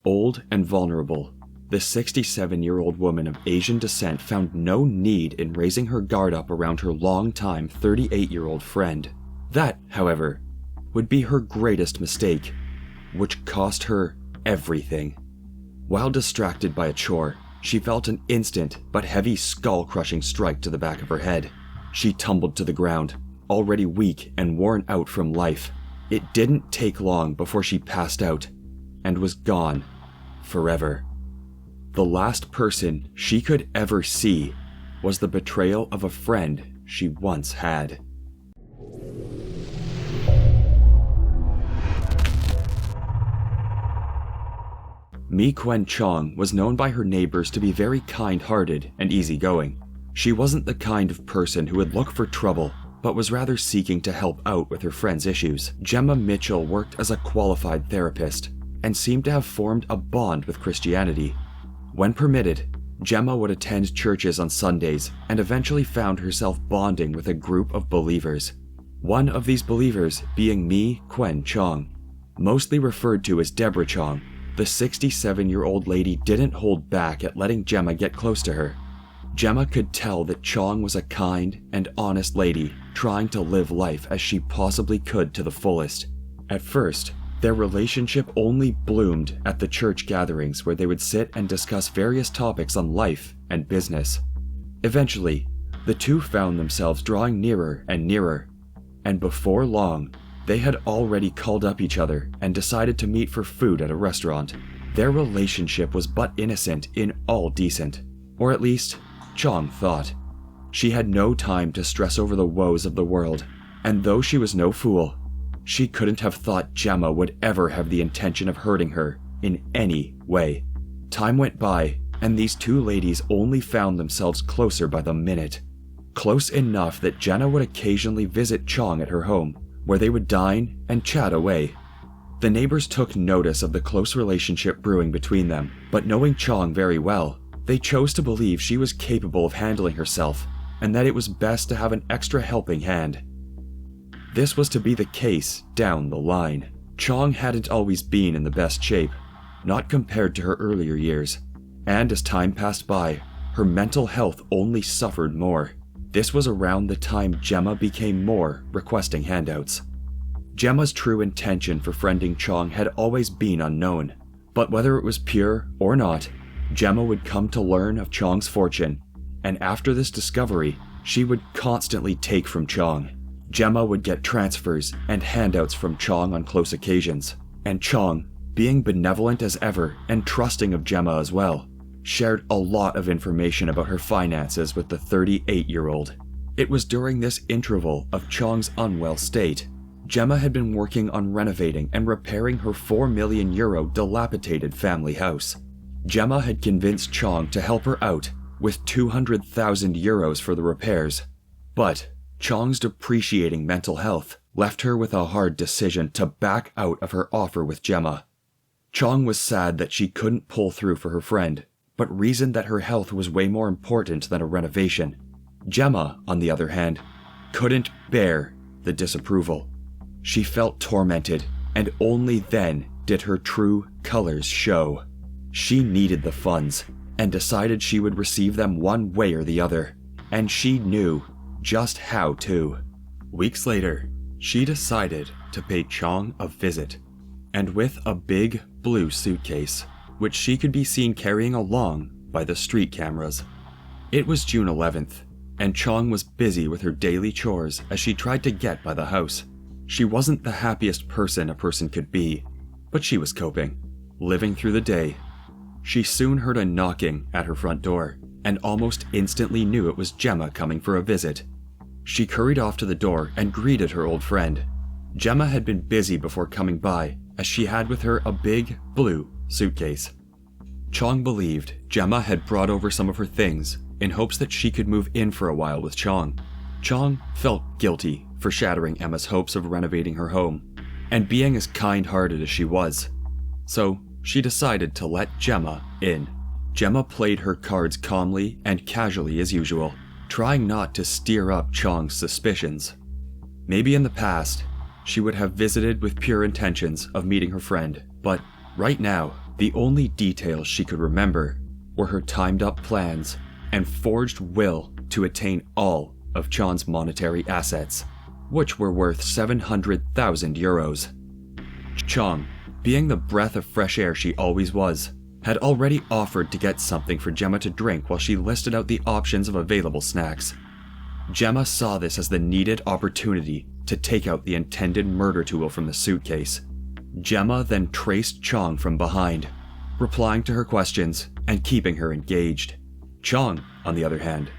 Old and vulnerable, the 67-year-old woman of Asian descent found no need in raising her guard up around her longtime 38-year-old friend. That, however, would be her greatest mistake, which cost her everything. While distracted by a chore, she felt an instant but heavy skull-crushing strike to the back of her head. She tumbled to the ground, already weak and worn out from life. It didn't take long before she passed out and was gone forever. The last person she could ever see was the betrayal of a friend she once had. Mi Quen Chong was known by her neighbors to be very kind-hearted and easygoing. She wasn't the kind of person who would look for trouble, but was rather seeking to help out with her friend's issues. Gemma Mitchell worked as a qualified therapist and seemed to have formed a bond with Christianity. When permitted, Gemma would attend churches on Sundays and eventually found herself bonding with a group of believers. One of these believers being Mi Quen Chong, mostly referred to as Deborah Chong. The 67-year-old lady didn't hold back at letting Gemma get close to her. Gemma could tell that Chong was a kind and honest lady trying to live life as she possibly could to the fullest. At first, their relationship only bloomed at the church gatherings where they would sit and discuss various topics on life and business. Eventually, the two found themselves drawing nearer and nearer, and before long, they had already called up each other and decided to meet for food at a restaurant. Their relationship was but innocent in all decent, or at least, Chong thought. She had no time to stress over the woes of the world, and though she was no fool, she couldn't have thought Gemma would ever have the intention of hurting her in any way. Time went by, and these two ladies only found themselves closer by the minute. Close enough that Jenna would occasionally visit Chong at her home, where they would dine and chat away. The neighbors took notice of the close relationship brewing between them, but knowing Chong very well, they chose to believe she was capable of handling herself, and that it was best to have an extra helping hand. This was to be the case down the line. Chong hadn't always been in the best shape, not compared to her earlier years, and as time passed by, her mental health only suffered more. This was around the time Gemma became more requesting handouts. Gemma's true intention for friending Chong had always been unknown, but whether it was pure or not, Gemma would come to learn of Chong's fortune, and after this discovery, she would constantly take from Chong. Gemma would get transfers and handouts from Chong on close occasions, and Chong, being benevolent as ever and trusting of Gemma as well, shared a lot of information about her finances with the 38-year-old. It was during this interval of Chong's unwell state, Gemma had been working on renovating and repairing her €4 million dilapidated family house. Gemma had convinced Chong to help her out with €200,000 for the repairs, but Chong's depreciating mental health left her with a hard decision to back out of her offer with Gemma. Chong was sad that she couldn't pull through for her friend, but reasoned that her health was way more important than a renovation. Gemma, on the other hand, couldn't bear the disapproval. She felt tormented, and only then did her true colors show. She needed the funds, and decided she would receive them one way or the other, and she knew just how to. Weeks later, she decided to pay Chong a visit, and with a big blue suitcase, which she could be seen carrying along by the street cameras. It was June 11th, and Chong was busy with her daily chores as she tried to get by the house. She wasn't the happiest person a person could be, but she was coping, living through the day. She soon heard a knocking at her front door, and almost instantly knew it was Gemma coming for a visit. She hurried off to the door and greeted her old friend. Gemma had been busy before coming by, as she had with her a big, blue suitcase. Chong believed Gemma had brought over some of her things in hopes that she could move in for a while with Chong. Chong felt guilty for shattering Emma's hopes of renovating her home, and being as kind-hearted as she was. So she decided to let Gemma in. Gemma played her cards calmly and casually as usual, trying not to stir up Chong's suspicions. Maybe in the past, she would have visited with pure intentions of meeting her friend, but right now, The only details she could remember were her timed-up plans and forged will to attain all of Chon's monetary assets, which were worth 700,000 euros. Chong, being the breath of fresh air she always was, had already offered to get something for Gemma to drink while she listed out the options of available snacks. Gemma saw this as the needed opportunity to take out the intended murder tool from the suitcase. Gemma then traced Chong from behind, replying to her questions and keeping her engaged. Chong, on the other hand,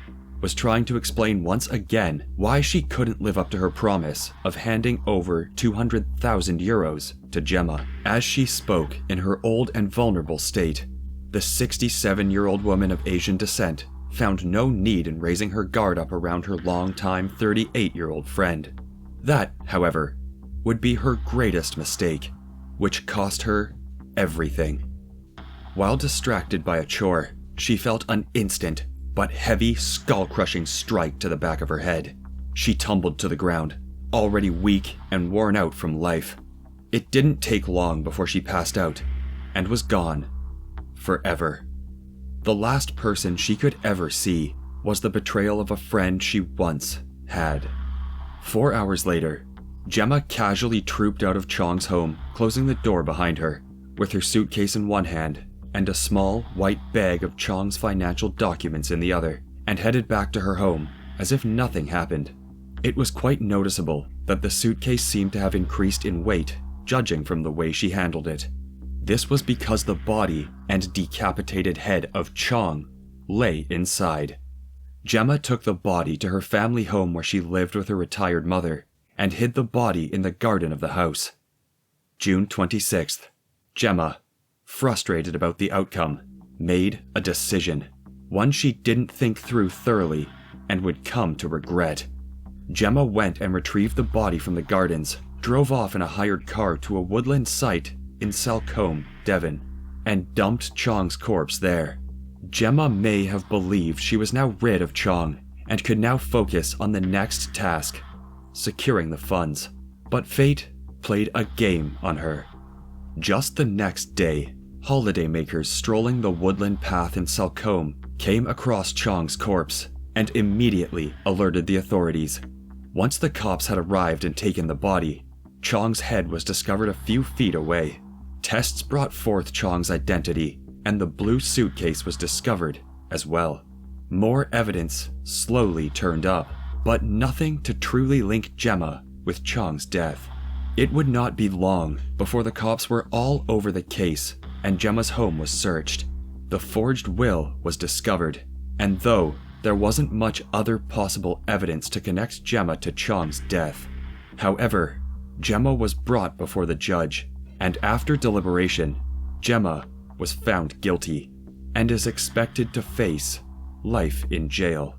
was trying to explain once again why she couldn't live up to her promise of handing over 200,000 euros to Gemma. As she spoke in her old and vulnerable state, the 67-year-old woman of Asian descent found no need in raising her guard up around her longtime 38-year-old friend. That, however, would be her greatest mistake, which cost her everything. While distracted by a chore, she felt an instant but heavy, skull-crushing strike to the back of her head. She tumbled to the ground, already weak and worn out from life. It didn't take long before she passed out and was gone forever. The last person she could ever see was the betrayal of a friend she once had. 4 hours later, Gemma casually trooped out of Chong's home, closing the door behind her, with her suitcase in one hand and a small, white bag of Chong's financial documents in the other, and headed back to her home as if nothing happened. It was quite noticeable that the suitcase seemed to have increased in weight, judging from the way she handled it. This was because the body and decapitated head of Chong lay inside. Gemma took the body to her family home where she lived with her retired mother, and hid the body in the garden of the house. June 26th, Gemma, frustrated about the outcome, made a decision, one she didn't think through thoroughly and would come to regret. Gemma went and retrieved the body from the gardens, drove off in a hired car to a woodland site in Salcombe, Devon, and dumped Chong's corpse there. Gemma may have believed she was now rid of Chong and could now focus on the next task, securing the funds. But fate played a game on her. Just the next day, holidaymakers strolling the woodland path in Salcombe came across Chong's corpse and immediately alerted the authorities. Once the cops had arrived and taken the body, Chong's head was discovered a few feet away. Tests brought forth Chong's identity, and the blue suitcase was discovered as well. More evidence slowly turned up, but nothing to truly link Gemma with Chong's death. It would not be long before the cops were all over the case and Gemma's home was searched. The forged will was discovered, and though there wasn't much other possible evidence to connect Gemma to Chong's death, however, Gemma was brought before the judge, and after deliberation, Gemma was found guilty and is expected to face life in jail.